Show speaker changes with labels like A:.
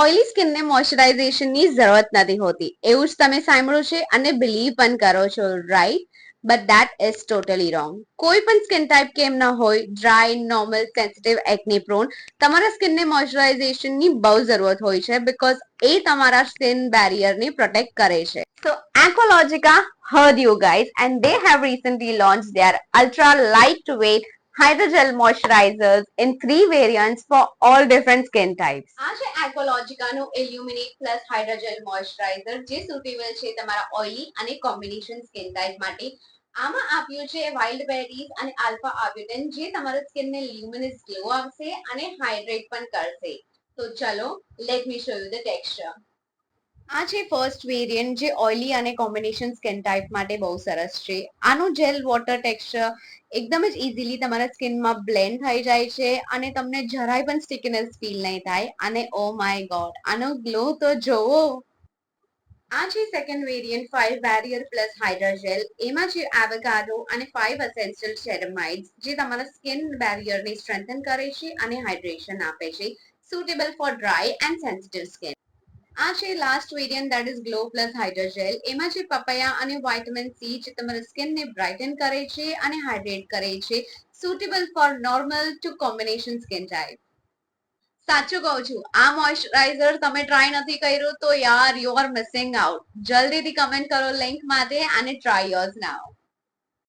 A: Oily સ્કિનને મોઇશ્ચરાઇઝેશનની જરૂરત નથી હોતી એવું જ તમે સાંભળ્યું છે અને બિલીવ પણ કરો છો, right? But that is totally wrong. કોઈ પણ સ્કિન ટાઈપ કેમ ના હોય, ડ્રાય, નોર્મલ, સેન્સિટિવ, એક્ને પ્રોન, તમારા સ્કિનને મોઇશ્ચરાઇઝેશનની બહુ જરૂરત હોય છે બીકોઝ એ તમારા સ્કિન બેરિયરને પ્રોટેક્ટ કરે છે. So Aqualogica heard you guys and they have recently launched their ultra lightweight hydrogel moisturizers in 3 variants for all different skin types. આ છે Aqualogica નું Illuminate Plus Hydrogel Moisturizer જે સુટેબલ છે તમારા oily અને combination skin type માટે. આમાં આપ્યું છે વાઇલ્ડ બેરીઝ અને આલ્ફા આર્બ્યુટિન જે તમારા સ્કિનને લ્યુમિનસ ગ્લો આપશે અને હાઇડ્રેટ પણ કરશે. તો ચલો let me show you the texture. આ છે ફર્સ્ટ વેરિયન્ટ જે ઓઇલી અને કોમ્બિનેશન સ્કિન ટાઈપ માટે બહુ સરસ છે. આનું જેલ વોટર ટેક્સચર એકદમ જ ઇઝીલી તમારા સ્કિનમાં બ્લેન્ડ થઈ જાય છે અને તમને જરાય પણ સ્ટિકનેસ ફીલ નહીં થાય. અને ઓ માય ગોડ, આનો ગ્લો તો જોવો. આ છે second variant 5 barrier plus hydrogel. એમાં છે એવોકાડો અને 5 એસેન્શિયલ સેરેમાઇડ્સ જે તમારા સ્કિન બેરિયરને સ્ટ્રેન્થન કરે છે અને હાઇડ્રેશન આપે છે, suitable for dry and sensitive skin. આ છે last variant that is glow plus hydrogel. એમાં છે પપૈયા અને વિટામિન સી જે તમારા સ્કિનને બ્રાઇટન કરે છે અને હાઇડ્રેટ કરે છે, suitable for normal to combination skin type. સાચું કહું છું, આ મોઇશ્ચરાઇઝર તમે ટ્રાય નથી કર્યું તો યાર યુ આર મિસિંગ આઉટ. જલ્દીથી કમેન્ટ કરો લિંક માટે અને ટ્રાય યોર્સ નાઉ.